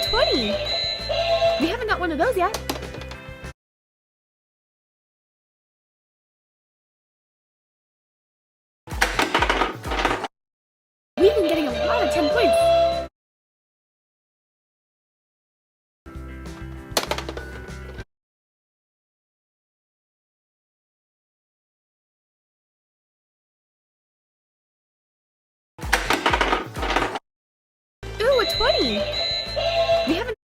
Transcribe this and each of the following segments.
a 20! We haven't got one of those yet. We've been getting a lot of 10 points. Ooh, a 20! We haven't...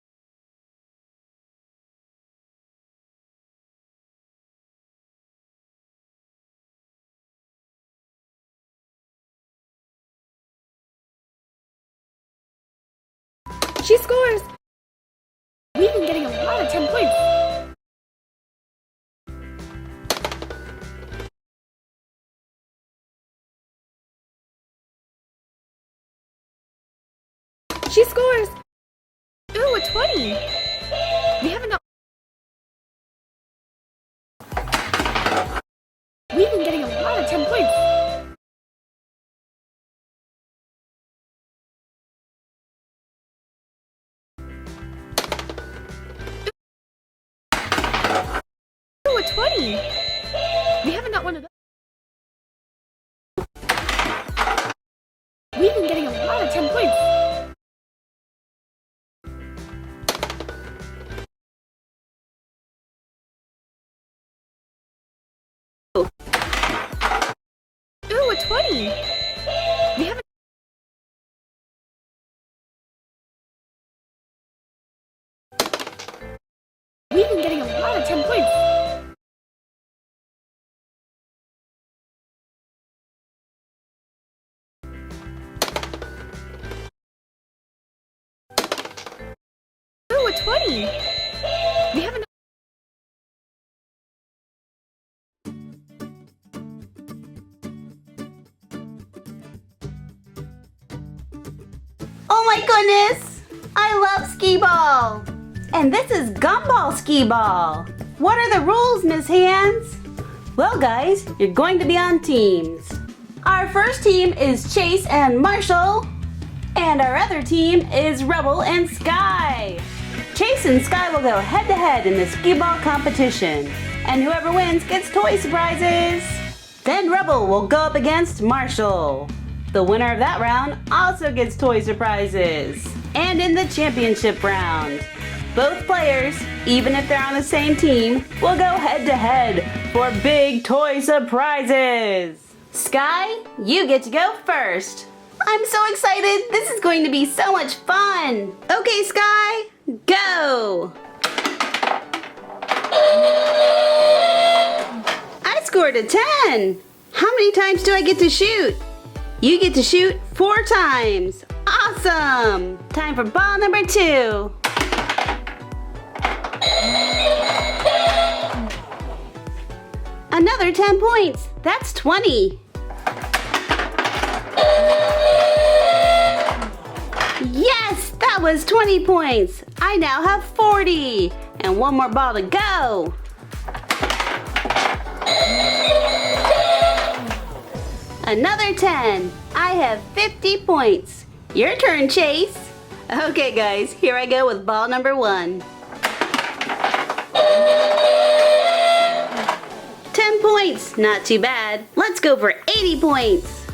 She scores! We've been getting a lot of 10 points. She scores! Ooh, a 20! We haven't got... We've been getting a lot of 10 points. Ooh, a 20! We haven't got one of those. We've been getting a lot of 10 points. Ooh, a 20! We haven't... We've been getting a lot of 10 points. Ooh, a 20! We haven't... Oh my goodness! I love skee ball! And this is gumball skee ball. What are the rules, Miss Hands? Well guys, you're going to be on teams. Our first team is Chase and Marshall. And our other team is Rebel and Skye. Chase and Skye will go head to head in the skee ball competition. And whoever wins gets toy surprises. Then Rebel will go up against Marshall. The winner of that round also gets toy surprises. And in the championship round, both players, even if they're on the same team, will go head to head for big toy surprises. Skye, you get to go first. I'm so excited. This is going to be so much fun. Okay, Skye, go. I scored a 10. How many times do I get to shoot? You get to shoot 4 times. Awesome! Time for ball number 2. Another 10 points. That's 20. Yes, that was 20 points. I now have 40. And one more ball to go. Another 10. I have 50 points. Your turn, Chase. Okay, guys, here I go with ball number 1. 10 points, not too bad. Let's go for 80 points.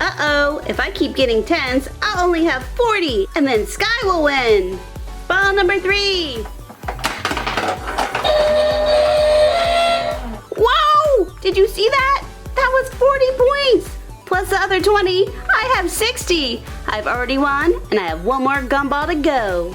Uh-oh, if I keep getting 10s, I'll only have 40, and then Skye will win. Ball number 3. Whoa! Did you see that? That was 40 points! Plus the other 20, I have 60. I've already won, and I have one more gumball to go.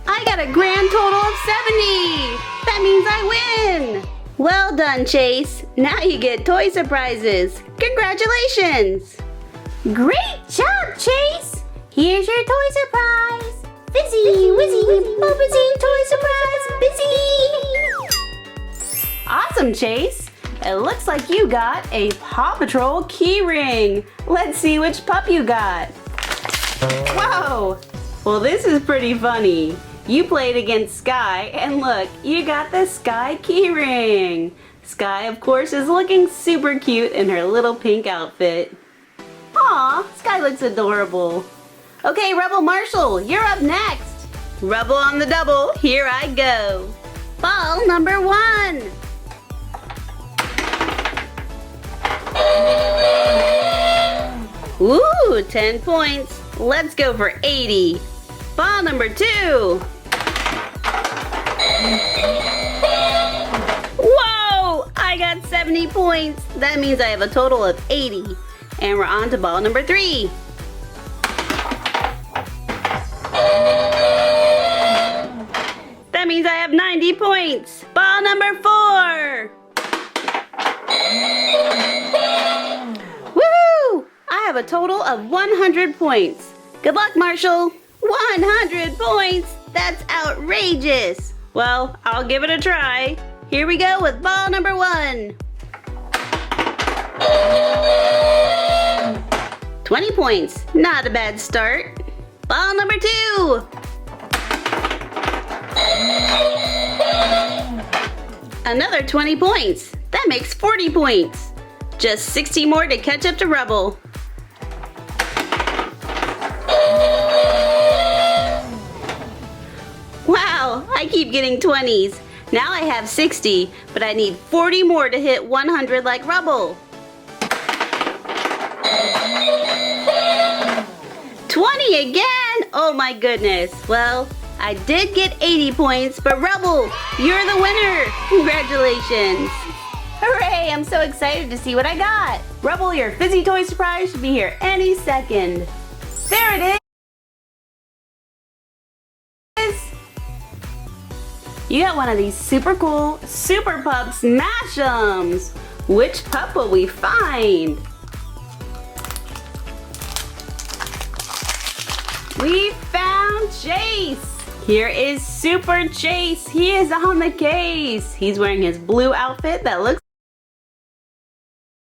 I got a grand total of 70. That means I win. Well done, Chase. Now you get toy surprises. Congratulations. Great job, Chase. Here's your toy surprise. Fizzy, whizzy, bubbly toy surprise, busy. Awesome, Chase. It looks like you got a Paw Patrol key ring. Let's see which pup you got. Whoa! Well, this is pretty funny. You played against Skye, and look, you got the Skye keyring. Skye, of course, is looking super cute in her little pink outfit. Aw, Skye looks adorable. Okay, Rebel Marshall, you're up next. Rebel on the double, here I go. Ball number 1. Ooh, 10 points. Let's go for 80. Ball number 2. Whoa! I got 70 points. That means I have a total of 80. And we're on to ball number 3. That means I have 90 points. Ball number 4. Woohoo! I have a total of 100 points. Good luck, Marshall. 100 points? That's outrageous. Well, I'll give it a try. Here we go with ball number 1. 20 points. Not a bad start. Ball number 2. Another 20 points. That makes 40 points. Just 60 more to catch up to Rebel. Wow, I keep getting 20s. Now I have 60, but I need 40 more to hit 100 like Rebel. 20 again! Oh my goodness. Well, I did get 80 points, but Rebel, you're the winner! Congratulations! Hooray! I'm so excited to see what I got! Rebel, your Fizzy Toy surprise should be here any second. There it is! You got one of these super cool Super Pups Mashems. Which pup will we find? We found Chase. Here is Super Chase. He is on the case. He's wearing his blue outfit that looks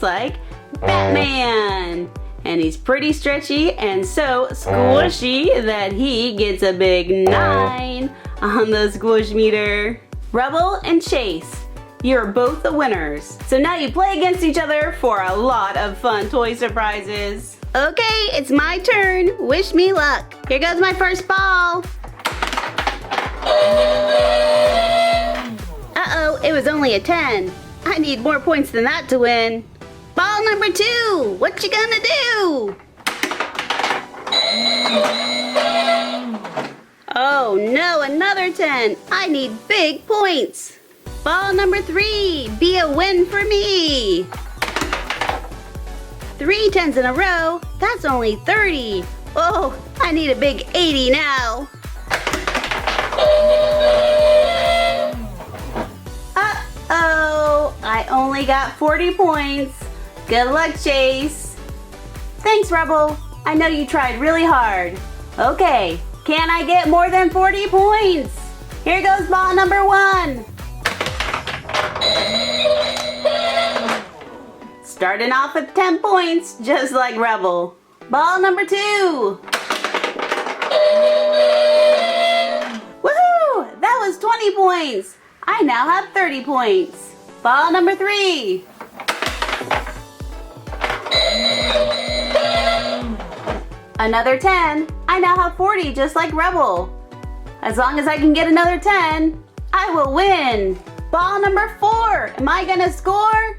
like Batman. And he's pretty stretchy and so squishy that he gets a big 9 on the squish meter. Rebel and Chase, you're both the winners. So now you play against each other for a lot of fun toy surprises. Okay, it's my turn. Wish me luck. Here goes my first ball. Uh-oh, it was only a 10. I need more points than that to win. Ball number 2, what you gonna do? Oh no, another 10. I need big points. Ball number 3, be a win for me. 3 10s in a row, that's only 30. Oh, I need a big 80 now. Uh-oh, I only got 40 points. Good luck, Chase. Thanks, Rebel. I know you tried really hard. Okay, can I get more than 40 points? Here goes ball number 1. Starting off with 10 points, just like Rebel. Ball number 2. Woohoo! That was 20 points. I now have 30 points. Ball number 3. Another 10. I now have 40 just like Rebel. As long as I can get another 10, I will win. Ball number 4. Am I gonna score?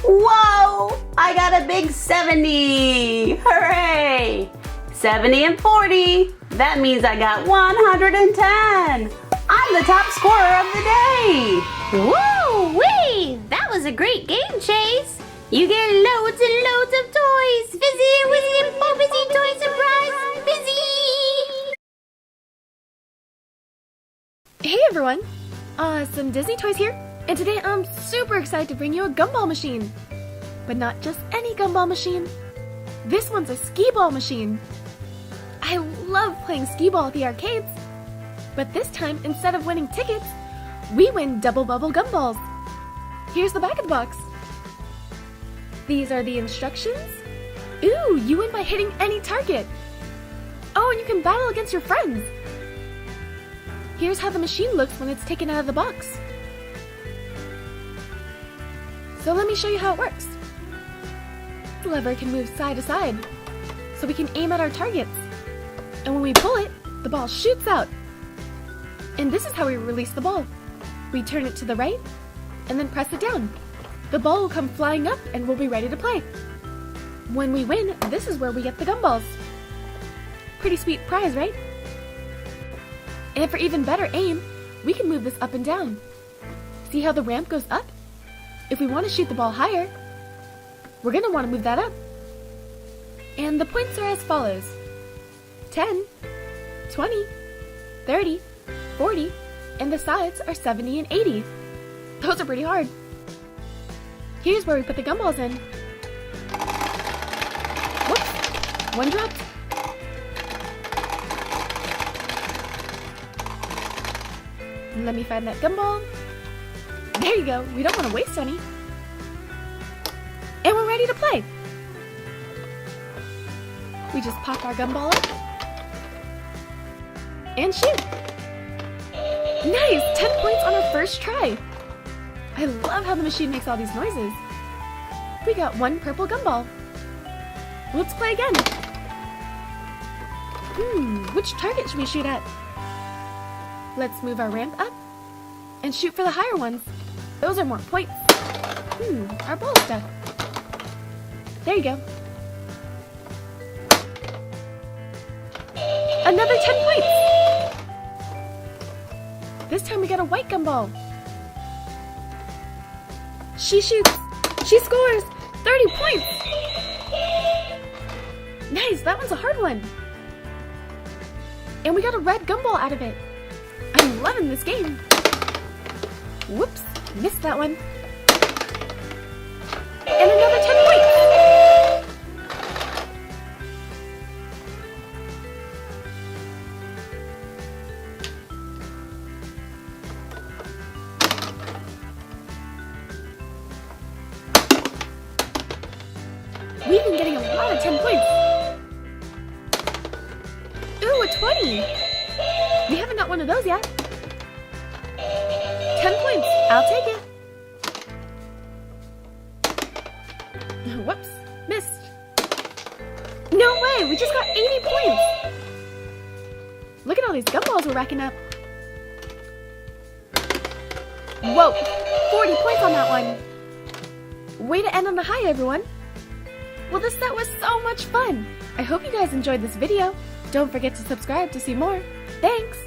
Whoa! I got a big 70. Hooray! 70 and 40. That means I got 110. I'm the top scorer of the day. Woo-wee! That was a great game, Chase. You get loads and loads of toys. Fizzy, Wizzy, and more Fizzy Toy Surprise. Fizzy! Hey everyone! Some Disney toys here. And today I'm super excited to bring you a gumball machine. But not just any gumball machine. This one's a skee ball machine. I love playing skee ball at the arcades. But this time, instead of winning tickets, we win double bubble gumballs. Here's the back of the box. These are the instructions. Ooh, you win by hitting any target. Oh, and you can battle against your friends. Here's how the machine looks when it's taken out of the box. So let me show you how it works. The lever can move side to side, so we can aim at our targets. And when we pull it, the ball shoots out. And this is how we release the ball. We turn it to the right, and then press it down. The ball will come flying up and we'll be ready to play. When we win, this is where we get the gumballs. Pretty sweet prize, right? And for even better aim, we can move this up and down. See how the ramp goes up? If we want to shoot the ball higher, we're going to want to move that up. And the points are as follows: 10, 20, 30, 40, and the sides are 70 and 80. Those are pretty hard. Here's where we put the gumballs in. Whoops, one dropped. Let me find that gumball. There you go, we don't want to waste any. And we're ready to play. We just pop our gumball up and shoot. Nice! 10 points on our first try. I love how the machine makes all these noises. We got one purple gumball. Let's play again. Which target should we shoot at? Let's move our ramp up and shoot for the higher ones. Those are more points. Our ball's stuck. There you go. Another 10 points! This time we got a white gumball. She shoots. She scores 30 points. Nice, that one's a hard one. And we got a red gumball out of it. I'm loving this game. Whoops, missed that one. And another 10 points. We've been getting a lot of 10 points. Ooh, a 20. We haven't got one of those yet. 10 points. I'll take it. Whoops. Missed. No way. We just got 80 points. Look at all these gumballs we're racking up. Whoa. 40 points on that one. Way to end on the high, everyone. Well, this set was so much fun. I hope you guys enjoyed this video. Don't forget to subscribe to see more. Thanks.